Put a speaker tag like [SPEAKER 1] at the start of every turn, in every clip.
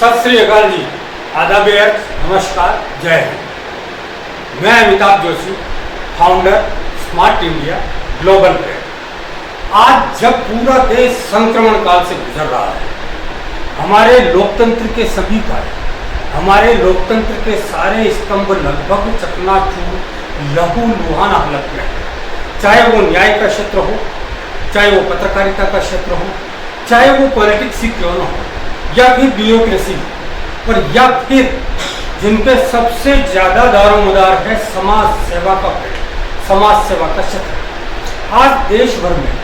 [SPEAKER 1] सत श्री अकाल जी, आदाब, नमस्कार, जय हिंद। मैं Amitabh Joshi, founder smart India global brand. आज जब पूरा देश संक्रमण काल से गुजर रहा है, हमारे लोकतंत्र के सभी कार्य, हमारे लोकतंत्र के सारे स्तंभ लगभग चकनाचूर, लहूलुहान हालत में है। चाहे वो न्याय का क्षेत्र हो, चाहे वो पत्रकारिता का क्षेत्र हो, चाहे वो पॉलिटिक्स ही क्यों न हो, या फिर ब्यूरोक्रेसी, और या फिर जिनपे सबसे ज्यादा दारोमदार है समाज सेवा का पेड़, समाज सेवा का क्षेत्र। आज देश भर में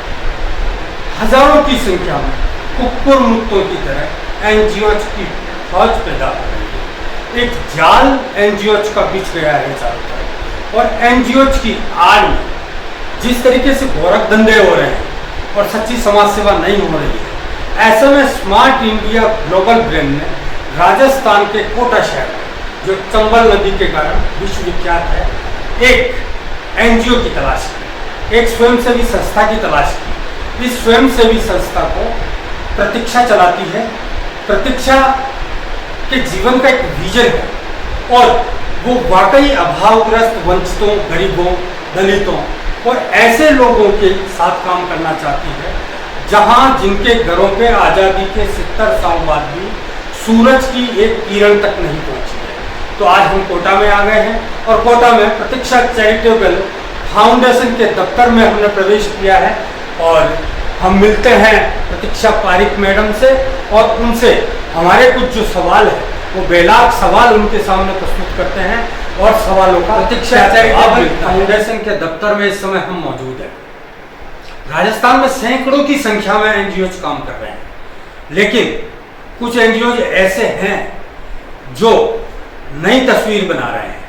[SPEAKER 1] हजारों की संख्या में कुक्कुर मुक्तों की तरह एनजीओज की फौज पैदा हो रही है। एक जाल एनजीओज का बिछ गया है चारों तरफ, और एनजीओज की आड़ में जिस तरीके से गोरख धंधे हो रहे हैं और सच्ची समाज सेवा नहीं हो रही है, ऐसे में स्मार्ट इंडिया ग्लोबल ब्रांड ने राजस्थान के कोटा शहर में, जो चंबल नदी के कारण विश्वविख्यात है, एक एनजीओ की तलाश की, एक स्वयंसेवी संस्था की तलाश की। इस स्वयंसेवी संस्था को प्रतीक्षा चलाती है। प्रतीक्षा के जीवन का एक विजन है, और वो वाकई अभावग्रस्त वंचितों, गरीबों, दलितों और ऐसे लोगों के साथ काम करना चाहती है जहां जिनके घरों पे आज़ादी के 70 साल बाद भी सूरज की एक किरण तक नहीं पहुंची है। तो आज हम कोटा में आ गए हैं, और कोटा में प्रतीक्षा चैरिटेबल फाउंडेशन के दफ्तर में हमने प्रवेश किया है, और हम मिलते हैं प्रतीक्षा पारिक मैडम से, और उनसे हमारे कुछ जो सवाल है वो बेलाग सवाल उनके सामने प्रस्तुत करते हैं, और सवालों का प्रतीक्षा चैरिटेबल फाउंडेशन के दफ्तर में इस समय हम मौजूद हैं। राजस्थान में सैकड़ों की संख्या में एनजीओज काम कर रहे हैं, लेकिन कुछ एनजीओज ऐसे हैं जो नई तस्वीर बना रहे हैं,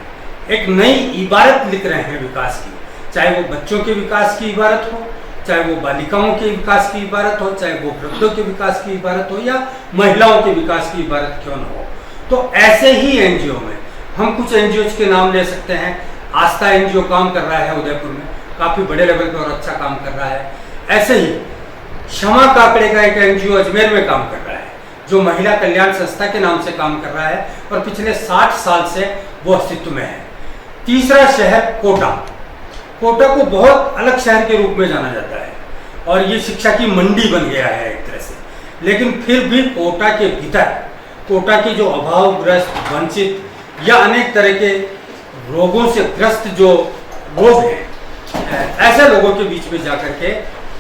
[SPEAKER 1] एक नई इबारत लिख रहे हैं विकास की। चाहे वो बच्चों के विकास की इबारत हो, चाहे वो बालिकाओं के विकास की इबारत हो, चाहे वो वृद्धों के विकास की इबारत हो, या महिलाओं के विकास की इबारत क्यों न हो। तो ऐसे ही एनजीओ में हम कुछ एनजीओज के नाम ले सकते हैं। आस्था एनजीओ काम कर रहा है उदयपुर में, काफी बड़े लेवल पर और अच्छा काम कर रहा है। ऐसे ही क्षमा काकड़े का एक एनजीओ अजमेर में काम कर रहा है, जो महिला कल्याण संस्था के नाम से काम कर रहा है, और पिछले 60 साल से वो अस्तित्व में है। तीसरा शहर कोटा। कोटा को बहुत अलग शहर के रूप में जाना जाता है, और ये शिक्षा की मंडी बन गया है एक तरह से। लेकिन फिर भी कोटा के भीतर कोटा की जो अभावग्रस्त, वंचित या अनेक तरह के रोगों से ग्रस्त जो लोग हैं, ऐसे लोगों के बीच में जाकर के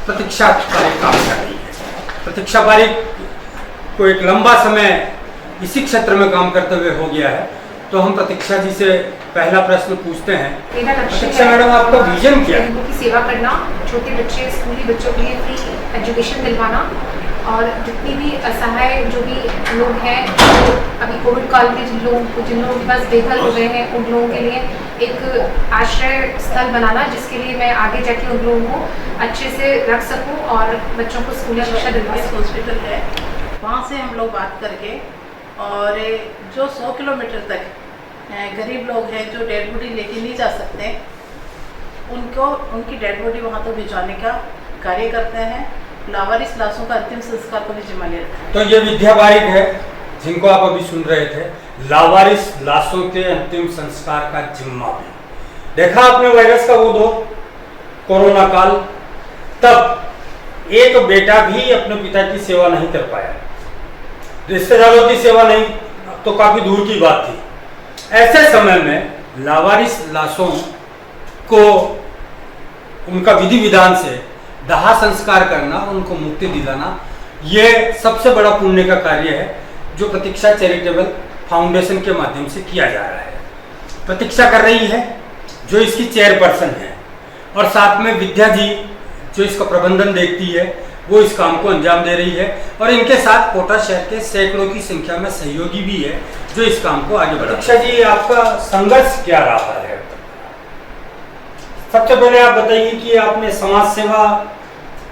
[SPEAKER 1] प्रतीक्षा पारिक काम कर रही है। प्रतीक्षा पारिक को एक लंबा समय इसी क्षेत्र में काम करते हुए हो गया है। तो हम प्रतीक्षा जी से पहला प्रश्न पूछते हैं। प्रतीक्षा मैडम, आपका विजन क्या है?
[SPEAKER 2] लोगों की सेवा करना, छोटे बच्चे, स्कूली बच्चों के लिए फ्री एजुकेशन दिलवाना, और जितनी भी असहाय जो भी लोग हैं, अभी कोविड काल में जिन लोगों के पास बेघर हो गए हैं, उन लोगों के लिए एक आश्रय स्थल बनाना, जिसके लिए मैं आगे जाके उन लोगों को अच्छे से रख सकूं और बच्चों को स्कूल शिक्षा दिलवा सकूं।
[SPEAKER 3] हॉस्पिटल है, वहाँ से हम लोग बात करके, और जो 100 किलोमीटर तक गरीब लोग हैं जो डेड बॉडी लेके नहीं जा सकते, उनको उनकी डेड बॉडी वहाँ तक भिजवाने का कार्य करते हैं। लावारिस लाशों का अंतिम संस्कार को भी जिम्मा ले रखा है।
[SPEAKER 1] तो ये विद्या पारिक है जिनको आप अभी सुन रहे थे, लावारिस लाशों के अंतिम संस्कार का जिम्मा भी। देखा आपने वायरस का वो दौर, कोरोना काल, तब एक बेटा भी अपने पिता की सेवा नहीं कर पाया, रिश्तेदारों की सेवा नहीं तो काफी दूर की बात थी। ऐसे समय में लावारिस लाशों को उनका विधि विधान से दाह संस्कार करना, उनको मुक्ति दिलाना, ये सबसे बड़ा पुण्य का कार्य है जो प्रतीक्षा चैरिटेबल फाउंडेशन के माध्यम से किया जा रहा है। प्रतीक्षा कर रही है जो इसकी चेयरपर्सन है, और साथ में विद्या जी जो इसका प्रबंधन देखती है, वो इस काम को अंजाम दे रही है, और इनके साथ कोटा शहर के सैकड़ों की संख्या में सहयोगी भी है जो इस काम को आगे बढ़ा। प्रतीक्षा जी, आपका संघर्ष क्या रहा है? सबसे पहले आप बताइए कि आपने समाज सेवा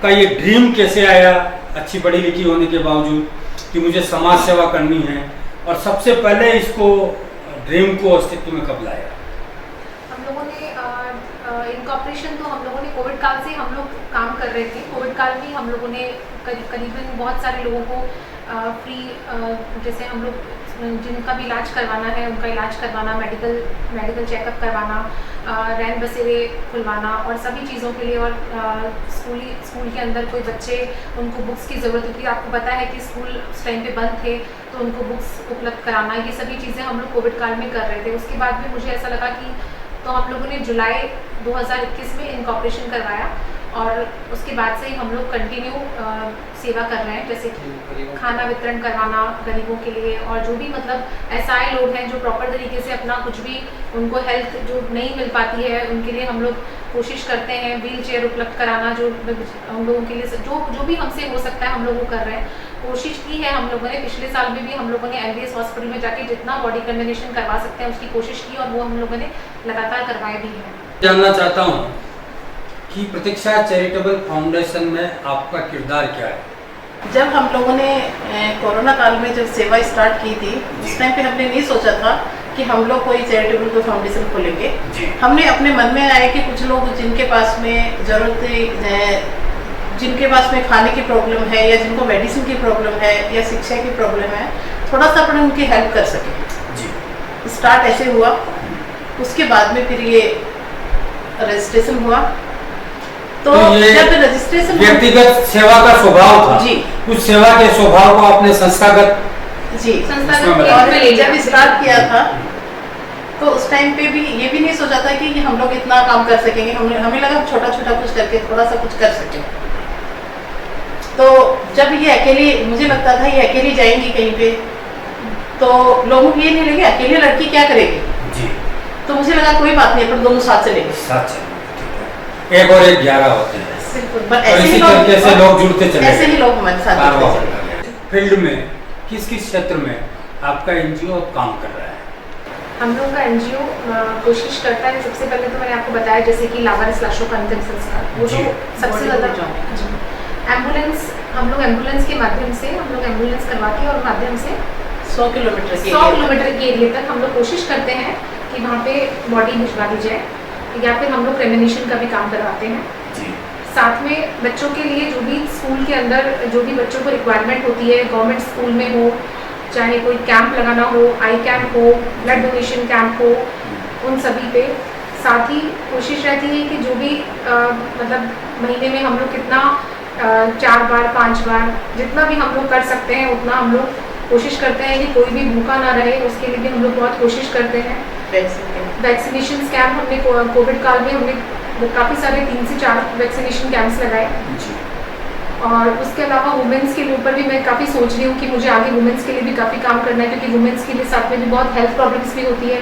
[SPEAKER 1] का ये ड्रीम कैसे आया, अच्छी पढ़ी लिखी होने के बावजूद, कि मुझे समाज सेवा करनी है, और सबसे पहले इसको ड्रीम को अस्तित्व में कब लाया?
[SPEAKER 2] हम लोगों ने इनकॉर्पोरेशन तो हम लोगों ने कोविड काल से हम लोग काम कर रहे थे। कोविड काल में हम लोगों ने करीबन बहुत सारे लोगों को फ्री, जैसे हम लोग जिनका भी इलाज करवाना है उनका इलाज करवाना, मेडिकल चेकअप करवाना, रैन बसेरे खुलवाना और सभी चीज़ों के लिए। और स्कूल के अंदर कोई बच्चे उनको बुक्स की ज़रूरत होती है, आपको पता है कि स्कूल उस टाइम पे बंद थे, तो उनको बुक्स उपलब्ध कराना, ये सभी चीज़ें हम लोग कोविड काल में कर रहे थे। उसके बाद भी मुझे ऐसा लगा कि तो हम लोगों ने जुलाई 2021 में इनकॉर्पोरेशन करवाया और उसके बाद से ही हम लोग कंटिन्यू सेवा कर रहे हैं, जैसे कि खाना वितरण करवाना गरीबों के लिए, और जो भी मतलब असहाय लोग हैं जो प्रॉपर तरीके से अपना कुछ भी उनको हेल्थ जो नहीं मिल पाती है उनके लिए हम लोग कोशिश करते हैं। व्हील चेयर उपलब्ध कराना जो हम लोगों के लिए जो भी हमसे हो सकता है हम लोग वो कर रहे हैं। कोशिश की है हम लोगों ने, पिछले साल में भी हम लोगों ने LBS हॉस्पिटल में जाके जितना बॉडी कम्बिनेशन करवा सकते हैं उसकी कोशिश की और वो हम लोगों ने लगातार करवाए भी हैं।
[SPEAKER 1] जानना चाहता हूँ कि प्रतीक्षा चैरिटेबल फाउंडेशन में आपका किरदार क्या है?
[SPEAKER 3] जब हम लोगों ने कोरोना काल में जब सेवा स्टार्ट की थी उस टाइम पे हमने नहीं सोचा था कि हम लोग कोई चैरिटेबल कोई फाउंडेशन खोलेंगे। हमने अपने मन में आया कि कुछ लोग जिनके पास में जिनके पास में खाने की प्रॉब्लम है या जिनको मेडिसिन की प्रॉब्लम है या शिक्षा की प्रॉब्लम है, थोड़ा सा अपन उनकी हेल्प कर सकें। स्टार्ट ऐसे हुआ। उसके बाद में फिर ये रजिस्ट्रेशन हुआ। तो जब रजिस्ट्रेशन
[SPEAKER 1] व्यक्तिगत सेवा का स्वभाव था
[SPEAKER 3] जी,
[SPEAKER 1] उस सेवा के स्वभाव को आपने संस्थागत
[SPEAKER 3] और जब स्टार्ट किया था तो उस टाइम पे भी ये भी नहीं सोचा था कि हम लोग इतना काम कर सकेंगे। हमें लगा छोटा छोटा कुछ करके थोड़ा सा कुछ कर सकें। तो जब ये अकेली, मुझे लगता था ये अकेली जाएंगी कहीं पे, तो लोगों को ये नहीं लगे अकेली लड़की क्या करेगी जी। तो मुझे लगा कोई बात नहीं, अपन दोनों साथ चलेंगे।
[SPEAKER 1] साथ चलेंगे, एक और एक 11 होते हैं।
[SPEAKER 3] ऐसे ही
[SPEAKER 1] लोग जुड़ते चले,
[SPEAKER 3] ऐसे ही लोग हमारे साथ।
[SPEAKER 1] फील्ड में किस क्षेत्र में आपका NGO काम कर रहा है?
[SPEAKER 2] हम लोग का NGO कोशिश करता है, सबसे पहले तो मैंने आपको बताया जैसे कि लावारिस लाशों का अंतिम संस्कार, वो जो सबसे ज़्यादा एम्बुलेंस, हम लोग एम्बुलेंस के माध्यम से एम्बुलेंस करवा के और माध्यम से 100 किलोमीटर के एरिया तक हम लोग कोशिश करते हैं कि वहाँ पे बॉडी भिजवा दी जाए, या फिर हम लोग क्रेमिनेशन का भी काम करवाते हैं। साथ में बच्चों के लिए जो भी स्कूल के अंदर जो भी बच्चों को रिक्वायरमेंट होती है, गवर्नमेंट स्कूल में हो, चाहे कोई कैंप लगाना हो, आई कैंप हो, ब्लड डोनेशन कैंप हो, उन सभी पे। साथ ही कोशिश रहती है कि जो भी मतलब महीने में हम लोग कितना 4 बार 5 बार जितना भी हम लोग कर सकते हैं उतना हम लोग कोशिश करते हैं कि कोई भी भूखा ना रहे, उसके लिए भी हम लोग बहुत कोशिश करते हैं। वैक्सीनेशन कैंप हमने कोविड काल में हमने काफ़ी सारे 3 से 4 वैक्सीनेशन कैंप्स लगाए। और उसके अलावा वुमेंस के ऊपर भी मैं काफ़ी सोच रही हूँ कि मुझे आगे वुमेंस के लिए भी काफ़ी काम करना है, क्योंकि वुमेंस के लिए साथ में भी बहुत हेल्थ प्रॉब्लम्स भी होती है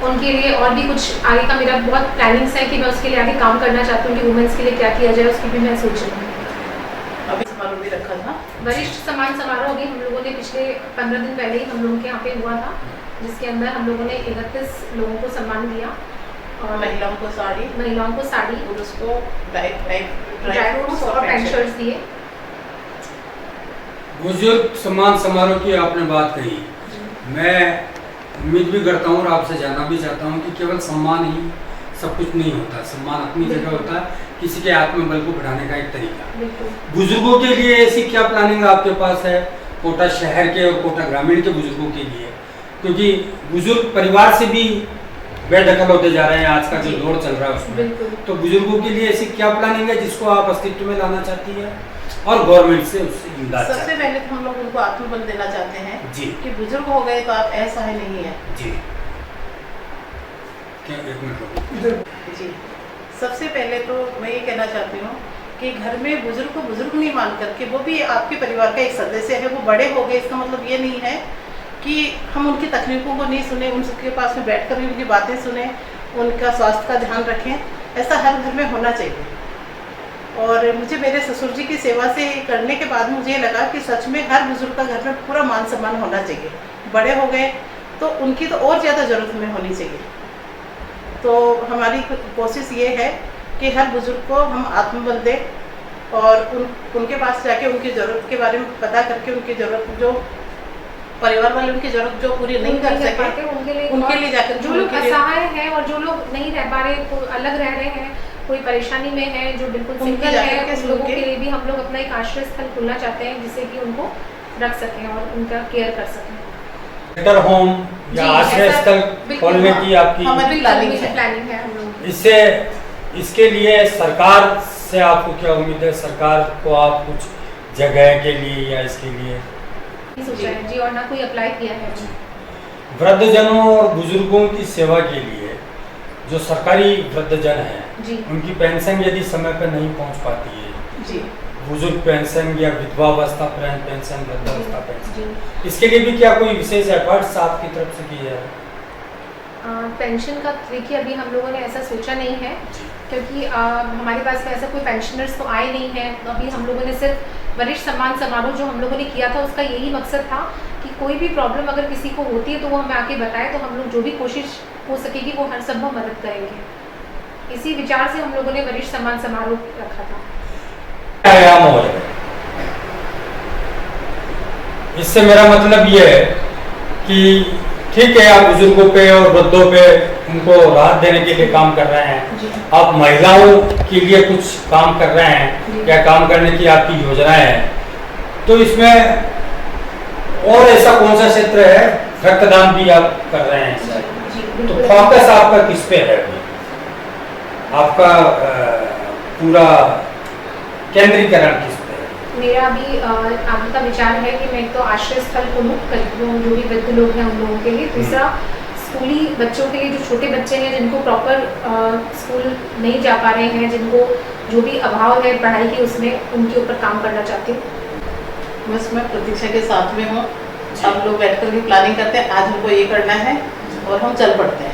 [SPEAKER 2] उनके लिए। और भी कुछ आगे का मेरा बहुत प्लानिंग्स है कि मैं उसके लिए आगे काम करना चाहती हूँ कि वुमेंस के लिए क्या किया जाए, उसकी भी मैं सोच रही हूँ।
[SPEAKER 3] अभी समारोह भी रखा था,
[SPEAKER 2] वरिष्ठ सम्मान समारोह अभी हम लोगों ने पिछले 15 दिन पहले ही हम लोगों के यहाँ पे हुआ था, जिसके अंदर हम लोगों ने 31 लोगों को सम्मान दिया। और
[SPEAKER 3] महिलाओं को साड़ी,
[SPEAKER 2] पुरुष
[SPEAKER 3] को ड्राई फ्रूट्स
[SPEAKER 2] और पैंट शर्ट्स दिए।
[SPEAKER 1] बुजुर्ग सम्मान समारोह की आपने बात कही, मैं उम्मीद भी करता हूँ और आपसे जानना भी चाहता हूँ कि केवल सम्मान ही सब कुछ नहीं होता। सम्मान अपनी जगह होता है, किसी के आत्मबल को बढ़ाने का एक तरीका। बुजुर्गों के लिए ऐसी क्या प्लानिंग आपके पास है, कोटा शहर के और कोटा ग्रामीण के बुजुर्गों के लिए? क्योंकि बुजुर्ग परिवार से भी बेदखल होते जा रहे हैं, आज का जो दौर चल रहा है उसमें, तो बुजुर्गों के लिए ऐसी क्या प्लानिंग है जिसको आप अस्तित्व में लाना चाहती है और गवर्नमेंट से उससे इमदाद?
[SPEAKER 3] सबसे पहले तो हम लोग उनको आत्मबल देना चाहते हैं
[SPEAKER 1] जी
[SPEAKER 3] कि बुजुर्ग हो गए तो आप असहाय नहीं है
[SPEAKER 1] जी। क्या एक मिनट
[SPEAKER 3] जी। सबसे पहले तो मैं ये कहना चाहती हूँ कि घर में बुजुर्ग को बुजुर्ग नहीं मान करके वो भी आपके परिवार का एक सदस्य है। वो बड़े हो गए इसका मतलब ये नहीं है कि हम उनकी तकलीफों को नहीं सुने, उनके पास में बैठ कर भी उनकी बातें सुने, उनका स्वास्थ्य का ध्यान रखें। ऐसा हर घर में होना चाहिए। और मुझे मेरे ससुर जी की सेवा से करने के बाद मुझे लगा कि सच में हर बुजुर्ग का घर में पूरा मान सम्मान होना चाहिए। बड़े हो गए तो उनकी तो और ज़्यादा ज़रूरत हमें होनी चाहिए। तो हमारी कोशिश ये है कि हर बुजुर्ग को हम आत्मबल दें और उनके पास जाके उनकी ज़रूरत के बारे में पता करके उनकी ज़रूरत जो परिवार वाले उनकी ज़रूरत जो पूरी नहीं कर सके उनके लिए जाकर
[SPEAKER 2] जो लोग असहाय हैं और जो लोग नहीं रह पा रहे, अलग रह रहे हैं, कोई परेशानी में है, जो बिल्कुल
[SPEAKER 3] उनकी
[SPEAKER 2] सिंगल
[SPEAKER 3] जाकर
[SPEAKER 2] है,
[SPEAKER 3] के
[SPEAKER 2] उन
[SPEAKER 3] सुन
[SPEAKER 2] लोगों
[SPEAKER 3] के-
[SPEAKER 2] के लिए भी हम लोग अपना एक आश्रय स्थल खोलना चाहते हैं, जिससे कि उनको रख सकें और उनका केयर कर सकें।
[SPEAKER 1] शेल्टर होम या
[SPEAKER 2] जी,
[SPEAKER 1] आश्रय
[SPEAKER 2] ऐसा
[SPEAKER 1] स्थल
[SPEAKER 2] बिल्कुल,
[SPEAKER 1] खोलने
[SPEAKER 2] हाँ।
[SPEAKER 1] की आपकी
[SPEAKER 3] हमारी प्लानिंग है।
[SPEAKER 2] प्लानिंग है हम लोगों की।
[SPEAKER 1] इससे इसके लिए सरकार से आपको क्या उम्मीद है? सरकार को आप कुछ जगह के लिए या इसके लिए
[SPEAKER 2] सोचा है जी, और ना कोई अप्लाई किया है अभी।
[SPEAKER 1] वृद्धजनों और बुजुर्गों की सेवा के लिए जो सरकारी वृद्धजन है
[SPEAKER 2] जी
[SPEAKER 1] उनकी पेंशन यदि समय पर नहीं पहुंच पाती है,
[SPEAKER 3] जी
[SPEAKER 1] बुजुर्ग पेंशन या विधवावस्था पेंशन, वृद्धावस्था पेंशन,
[SPEAKER 2] जी
[SPEAKER 1] इसके लिए भी क्या कोई विशेष एफर्ट्स आपकी तरफ से किए जा रहे हैं?
[SPEAKER 2] पेंशन का देखिए अभी हम लोगों ने ऐसा सोचा नहीं है, क्योंकि हमारे पास में ऐसा कोई पेंशनर्स तो आए नहीं हैं। तो अभी हम लोगों ने सिर्फ वरिष्ठ सम्मान समारोह जो हम लोगों ने किया था, उसका यही मकसद था कि कोई भी प्रॉब्लम अगर किसी को होती है तो वो हमें आके बताए, तो हम लोग जो भी कोशिश हो सकेगी वो हर संभव मदद करेंगे। इसी विचार से हम लोगों ने वरिष्ठ सम्मान समारोह रखा था।
[SPEAKER 1] आयाम हो रहे हैं। इससे मेरा मतलब ये है कि ठीक है, आप बुजुर्गों पे और वृद्धों पे उनको राहत देने के लिए काम कर रहे हैं,
[SPEAKER 2] जी
[SPEAKER 1] आप महिलाओं के लिए कुछ काम कर रहे हैं
[SPEAKER 2] जी।
[SPEAKER 1] या काम करने की आपकी योजनाएं हैं, तो इसमें और ऐसा कौन सा क्षेत्र है? रक्तदान भी आप कर रहे हैं शायद।
[SPEAKER 2] जी
[SPEAKER 1] तो
[SPEAKER 2] बिल्कुल।
[SPEAKER 1] फोकस आपका किस पे है अभी? आपका पूरा केंद्रीकरण किस पे है?
[SPEAKER 2] मेरा भी आगे का विचार है कि मैं एक तो आश्रय स्थल खोलूँ जो भी वृद्ध लोग हैं उन लोगों के लिए। दूसरा, स्कूली बच्चों के लिए, जो छोटे बच्चे हैं जिनको प्रॉपर स्कूल नहीं जा पा रहे हैं, जिनको जो भी अभाव है पढ़ाई की, उसमें उनके ऊपर काम करना चाहती हूँ।
[SPEAKER 3] बस मैं प्रतीक्षा के साथ में हूँ। हम लोग बैठकर भी प्लानिंग करते हैं, आज हमको ये करना है और हम चल पड़ते हैं।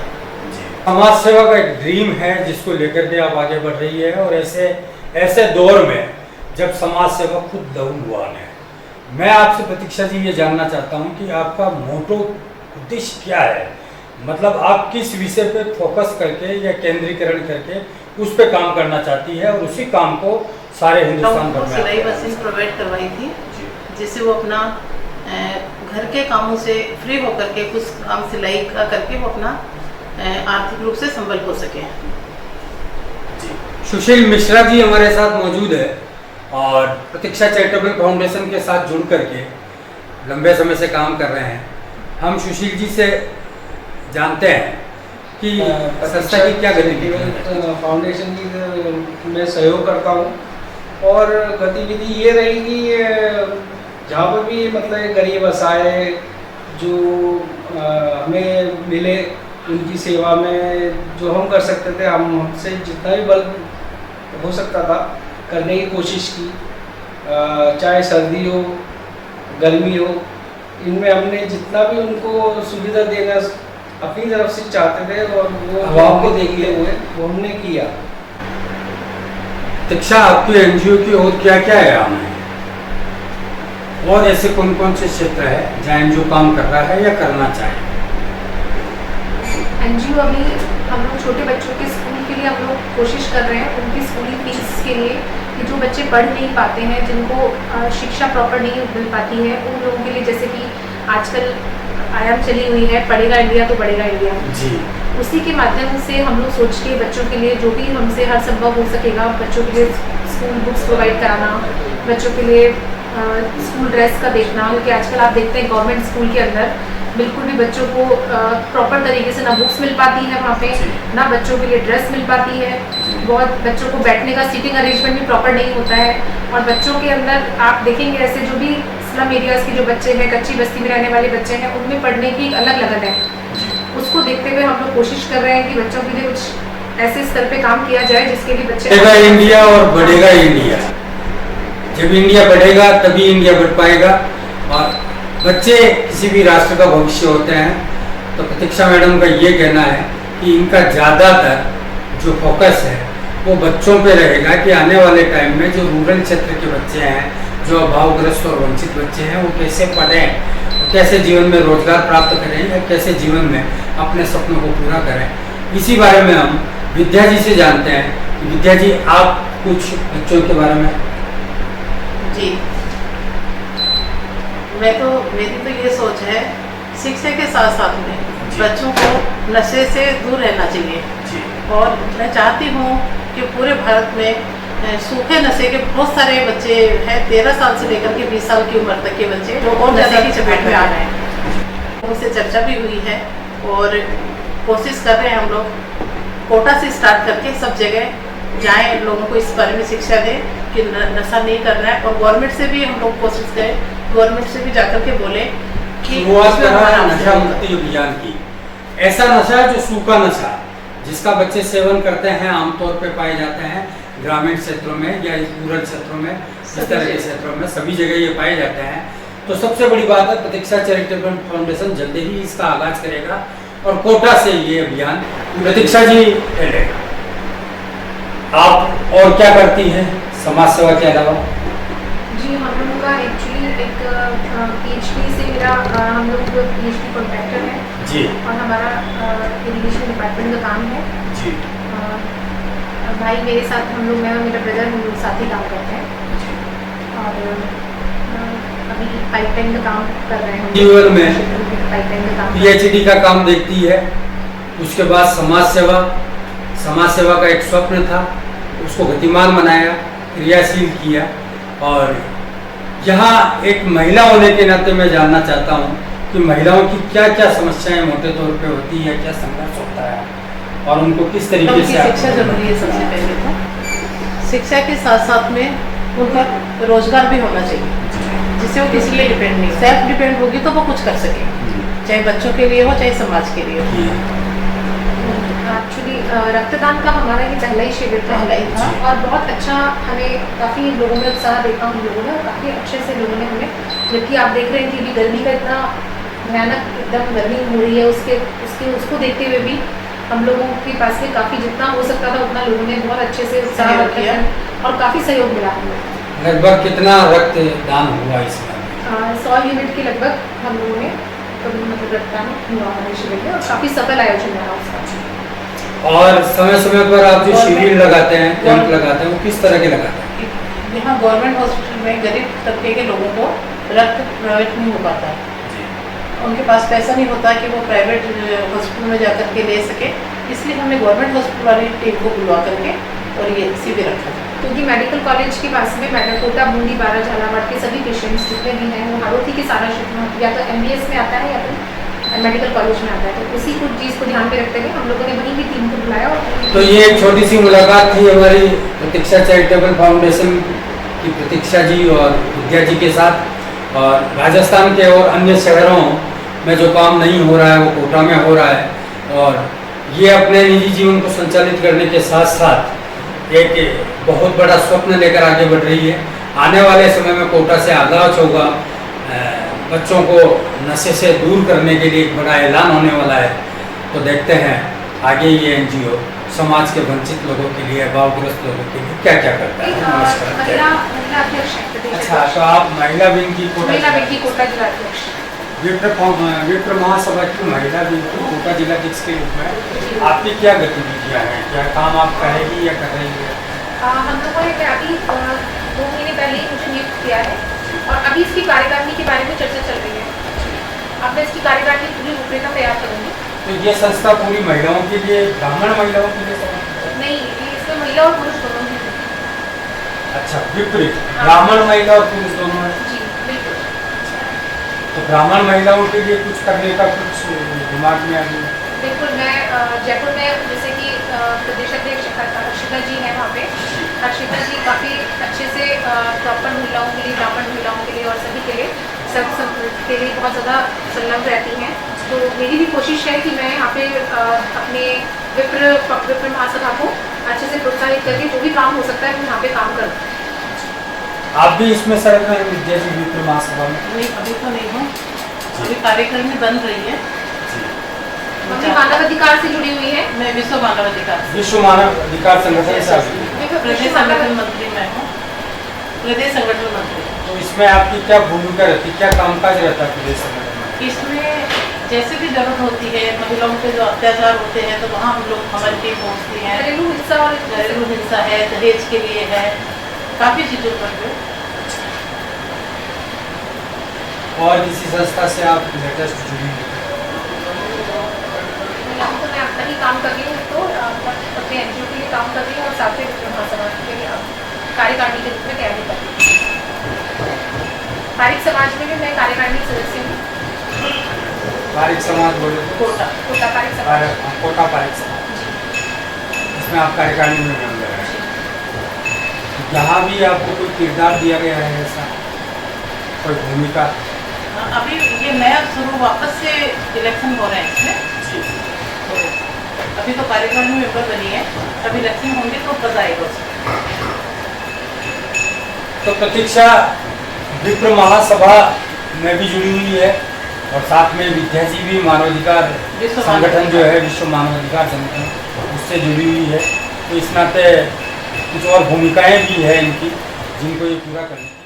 [SPEAKER 1] समाज सेवा का एक ड्रीम है जिसको लेकर के आप आगे बढ़ रही है, और ऐसे दौर में जब समाज सेवा खुद लहूलुहान है, मैं आपसे प्रतीक्षा जी ये जानना चाहता हूँ कि आपका मोटो उद्देश्य क्या है? मतलब आप किस विषय पे फोकस करके या केंद्रीकरण करके उस पे काम करना चाहती है, और उसी काम को सारे हिंदुस्तान भर में
[SPEAKER 3] सिलाई
[SPEAKER 1] आप कर रही
[SPEAKER 3] मशीन
[SPEAKER 1] हैं।
[SPEAKER 3] प्रोवाइड करवाई थी,
[SPEAKER 1] जी।
[SPEAKER 3] जिससे वो अपना घर के कामों से फ्री होकर के कुछ काम सिलाई का करके वो अपना आर्थिक रूप से संबल हो सके।
[SPEAKER 1] सुशील मिश्रा जी हमारे साथ मौजूद है और प्रतीक्षा चैरिटेबल फाउंडेशन के साथ जुड़ करके लंबे समय से काम कर रहे हैं। हम सुशील जी से जानते हैं कि संस्था की क्या गतिविधि है।
[SPEAKER 4] फाउंडेशन की मैं सहयोग करता हूँ और गतिविधि ये रहेगी, जहाँ पर भी मतलब गरीब असहाय जो हमें मिले उनकी सेवा में जो हम कर सकते थे, हम हमसे जितना भी बल हो सकता था करने की कोशिश की। चाहे सर्दी हो गर्मी हो, इनमें हमने जितना भी उनको सुविधा देना अपनी तरफ से चाहते थे और वो आपको देखते हुए वो हमने किया।
[SPEAKER 1] प्रतीक्षा आपकी एनजीओ की और क्या क्या है हमें, और ऐसे कौन कौन से क्षेत्र है जहाँ एनजीओ काम कर रहा है या करना चाहे?
[SPEAKER 2] एनजीओ अभी हम लोग छोटे बच्चों के स्कूल के लिए हम लोग कोशिश कर रहे हैं, उनकी स्कूली फीस के लिए, कि जो बच्चे पढ़ नहीं पाते हैं, जिनको शिक्षा प्रॉपर नहीं मिल पाती है, उन लोगों के लिए, जैसे कि आजकल आयाम चली हुई है पढ़ेगा इंडिया तो बढ़ेगा इंडिया,
[SPEAKER 1] जी।
[SPEAKER 2] उसी के माध्यम से हम लोग सोच के बच्चों के लिए जो भी हमसे हर संभव हो सकेगा, बच्चों के लिए स्कूल बुक्स प्रोवाइड कराना, बच्चों के लिए स्कूल ड्रेस का देखना, क्योंकि आजकल आप देखते हैं गवर्नमेंट स्कूल के अंदर बिल्कुल भी बच्चों को प्रॉपर तरीके से ना बुक्स मिल पाती है वहाँ पे, ना बच्चों के लिए ड्रेस मिल पाती है, बहुत बच्चों को बैठने का सीटिंग अरेंजमेंट भी प्रॉपर नहीं होता है। और बच्चों के अंदर आप देखेंगे ऐसे जो भी स्लम एरियाज़ के जो बच्चे हैं, कच्ची बस्ती में रहने वाले बच्चे हैं, उनमें पढ़ने की एक अलग लगन है। उसको देखते हुए हम लोग कोशिश कर रहे हैं कि बच्चों के लिए कुछ ऐसे स्तर पे काम किया जाए जिसके लिए बच्चे
[SPEAKER 1] बढ़ेगा इंडिया और बढ़ेगा इंडिया। जब इंडिया बढ़ेगा तभी इंडिया बढ़ पाएगा, और बच्चे किसी भी राष्ट्र का भविष्य होते हैं। तो प्रतीक्षा मैडम का ये कहना है कि इनका ज़्यादातर जो फोकस है वो बच्चों पे रहेगा कि आने वाले टाइम में जो रूरल क्षेत्र के बच्चे हैं, जो अभावग्रस्त और वंचित बच्चे हैं, वो कैसे पढ़ें, कैसे जीवन में रोजगार प्राप्त करें, या कैसे जीवन में अपने सपनों को पूरा करें। इसी बारे में हम विद्या जी से जानते हैं। विद्या जी, आप कुछ बच्चों के बारे में।
[SPEAKER 3] जी, मेरी तो ये सोच है, शिक्षा के साथ साथ में बच्चों को नशे से दूर रहना चाहिए। और मैं चाहती हूँ कि पूरे भारत में सूखे नशे के बहुत सारे बच्चे हैं, 13 साल से लेकर के 20 साल की उम्र तक के बच्चे जो और नशे की चपेट में आ रहे हैं। उनसे चर्चा भी हुई है और कोशिश कर रहे हैं हम लोग कोटा से स्टार्ट करके सब जगह जाएं, लोगों को इस बारे में शिक्षा दें कि नशा नहीं करना है। और गवर्नमेंट से भी हम लोग कोशिश करें, गवर्नमेंट से भी जाकर के बोले कि
[SPEAKER 1] शुरुआत करा है नशा मुक्ति अभियान की। ऐसा नशा है जो सूखा नशा, जिसका बच्चे सेवन करते हैं, आमतौर पे पाए जाते हैं ग्रामीण क्षेत्रों में या रूरल क्षेत्रों में, इस तरह के क्षेत्रों में सभी जगह ये पाए जाते हैं। तो सबसे बड़ी बात है, प्रतीक्षा चैरिटेबल फाउंडेशन जल्दी ही इसका आगाज करेगा और कोटा से ये अभियान प्रतीक्षा जी चलेगा। आप और क्या करती हैं समाज सेवा के अलावा?
[SPEAKER 2] जी, हम लोगों का एक्चुअली एक PhD से मेरा हम लोग PhD कॉन्ट्रैक्टर है
[SPEAKER 1] जी,
[SPEAKER 2] और हमारा इरिगेशन डिपार्टमेंट का काम है
[SPEAKER 1] जी,
[SPEAKER 2] भाई मेरे साथ, हम लोग, मैं और मेरा ब्रदर, हम लोग साथ ही काम करते हैं और अभी पाइपलाइन का काम कर रहे हैं।
[SPEAKER 1] जीवन में
[SPEAKER 2] पाइपलाइन का काम
[SPEAKER 1] PhD का काम देखती है, उसके बाद समाज सेवा का एक स्वप्न था, उसको गतिमान बनाया, क्रियाशील किया। और यहाँ एक महिला होने के नाते मैं जानना चाहता हूँ कि महिलाओं की क्या क्या समस्याएं मोटे तौर पे होती है, क्या संघर्ष होता है और उनको किस तरीके से
[SPEAKER 3] शिक्षा जरूरी है। सबसे पहले तो शिक्षा के साथ साथ में उनका रोजगार भी होना चाहिए, जिससे वो किसी पे डिपेंड नहीं, सेल्फ डिपेंड होगी तो वो कुछ कर सके, चाहे बच्चों के लिए हो चाहे समाज के लिए हो।
[SPEAKER 2] एक्चुअली रक्तदान का हमारा ये पहला ही शिविर था और बहुत अच्छा, हमें काफ़ी लोगों में उत्साह देखा हम लोगों ने, काफ़ी अच्छे से लोगों ने हमें, जबकि आप देख रहे हैं कि अभी गर्मी का इतना भयानक एकदम गर्मी हो रही है, उसको देखते हुए भी हम लोगों के पास में काफ़ी जितना हो सकता था उतना लोगों ने बहुत अच्छे से उत्साह किया और काफ़ी सहयोग मिला हमें।
[SPEAKER 1] लगभग कितना रक्तदान हुआ इसमें?
[SPEAKER 2] 100 यूनिट के लगभग हम लोगों ने मतलब रक्तदान हुआ हमारे शिविर में और काफ़ी सफल आयोजन रहा उसका।
[SPEAKER 1] और समय समय पर आप जो शिविर लगाते हैं, कैंप लगाते हैं, वो किस तरह के लगाते हैं?
[SPEAKER 3] यहाँ गवर्नमेंट हॉस्पिटल में गरीब तबके के लोगों को रक्त प्रोवाइड नहीं हो पाता है, उनके पास पैसा नहीं होता कि वो प्राइवेट हॉस्पिटल में जाकर के ले सके, इसलिए हमने गवर्नमेंट हॉस्पिटल वाली टीम को बुलवा करके और ये शिविर रखा था।
[SPEAKER 2] क्योंकि मेडिकल कॉलेज के पास में कोटा, बूंदी, बारा, झालावाड़ के सभी पेशेंट्स जितने भी हैं वो हाड़ोती के सारा क्षेत्र में या तो MBS में आता है या तो मेडिकल कॉलेज में आता है, तो उसी को चीज़ को ध्यान में रखते हुए हम लोगों ने वहीं की टीम को बुलाया। और
[SPEAKER 1] तो ये एक छोटी सी मुलाकात थी हमारी प्रतीक्षा चैरिटेबल फाउंडेशन की प्रतीक्षा जी और विद्या जी के साथ। और राजस्थान के और अन्य शहरों में जो काम नहीं हो रहा है वो कोटा में हो रहा है, और ये अपने निजी जीवन को संचालित करने के साथ साथ एक बहुत बड़ा स्वप्न लेकर आगे बढ़ रही है। आने वाले समय में कोटा से आगाज होगा, बच्चों को नशे से दूर करने के लिए एक बड़ा ऐलान होने वाला है। तो देखते हैं आगे ये NGO समाज के वंचित लोगों के लिए, अभावग्रस्त लोगों के लिए क्या क्या करता है। नमस्कार।
[SPEAKER 2] महिला अध्यक्ष हैं प्रदेश
[SPEAKER 1] अच्छा, तो आप महिला विंग की कोटा
[SPEAKER 2] जिला अध्यक्ष,
[SPEAKER 1] विप्र महासभा की महिला विंग की कोटा जिलाध्यक्ष के रूप में आपकी क्या गतिविधियाँ हैं, क्या काम आप करेगी या कर रही है?
[SPEAKER 2] हम लोगों ने अभी 2 महीने पहले ही मुझे नियुक्त किया है और अभी इसकी कार्यकारिणी के बारे में चर्चा चल रही है। अब मैं इसकी कार्यकारिणी पूरी रूपरेखा तैयार करूँगी।
[SPEAKER 1] तो ये संस्था पूरी महिलाओं के लिए, ब्राह्मण महिलाओं के लिए समर्पित है?
[SPEAKER 2] नहीं, इसमें महिला और पुरुष दोनों हैं।
[SPEAKER 1] अच्छा, विपरीत, ब्राह्मण महिला और पुरुष दोनों है।
[SPEAKER 2] जी बिल्कुल।
[SPEAKER 1] तो ब्राह्मण महिलाओं के लिए कुछ करने का कुछ दिमाग में आ गया?
[SPEAKER 2] बिल्कुल, मैं जयपुर में जैसे कि प्रदेश अध्यक्ष हर्षिता जी हैं, वहाँ पे हर्षिता जी काफ़ी अच्छे से प्रॉपर महिलाओं के लिए, ब्राह्मण महिलाओं के लिए और सभी के लिए, सब के लिए बहुत ज़्यादा संलग्न रहती हैं। तो मेरी भी कोशिश है कि मैं यहाँ पे अपने विप्र महासभा को अच्छे से प्रोत्साहित करके जो भी काम हो सकता है मैं यहाँ पे काम करूँ।
[SPEAKER 1] आप भी इसमें शामिल हैं विद्या जी, विप्र महासभा में?
[SPEAKER 3] नहीं, अभी तो नहीं हूँ, अभी कार्यक्रम बन रही है।
[SPEAKER 2] मैं मानव अधिकार से जुड़ी हुई है।
[SPEAKER 3] मैं विश्व मानव अधिकार
[SPEAKER 1] संगठन से आती हूँ।
[SPEAKER 3] प्रदेश संगठन मंत्री मैं हूँ, प्रदेश संगठन मंत्री।
[SPEAKER 1] तो इसमें आपकी क्या भूमिका रहती है, क्या कामकाज रहता है प्रदेश संगठन में?
[SPEAKER 3] इसमें जैसे भी जरूरत होती है, महिलाओं पे जो अत्याचार होते हैं तो वहाँ हम लोग, हमारी टीम पहुँचती है। घरेलू हिंसा है, दहेज के लिए है, काफ़ी चीज़ों पर।
[SPEAKER 1] और किसी संस्था से आप लेटेस्ट जुड़ी हैं?
[SPEAKER 2] तो मैं अपना ही काम कर रही हूँ, तो अपने NGO के लिए काम कर रही हूँ और साथ ही महासमाज के कार्यकारिणी के रूप में तैयारी कर रही हूँ। पारिक समाज में भी मैं कार्यकारिणी सदस्य हूँ।
[SPEAKER 1] पारिक समाज बोले तो
[SPEAKER 3] कोटा
[SPEAKER 2] कोटा पारिक समाज।
[SPEAKER 1] कोटा पारिक समाज, इसमें आप कार्यकारिणी में मेंबर हैं। यहाँ भी आपको कोई किरदार दिया गया है ऐसा, कोई भूमिका?
[SPEAKER 3] अभी ये नया शुरू वापस से इलेक्शन हो रहे हैं इसमें
[SPEAKER 1] जी।
[SPEAKER 3] तो अभी तो कार्यकारिणी मेंबर बनी है, अभी इलेक्शन होंगे तो पता आएगा उसमें।
[SPEAKER 1] तो प्रतीक्षा विप्र महासभा में भी जुड़ी हुई है और साथ में विद्याजीवी मानवाधिकार
[SPEAKER 3] विश्व
[SPEAKER 1] संगठन जो है, विश्व मानवाधिकार संगठन, उससे जुड़ी हुई है। तो इस नाते कुछ और भूमिकाएं भी है इनकी जिनको ये पूरा करना है।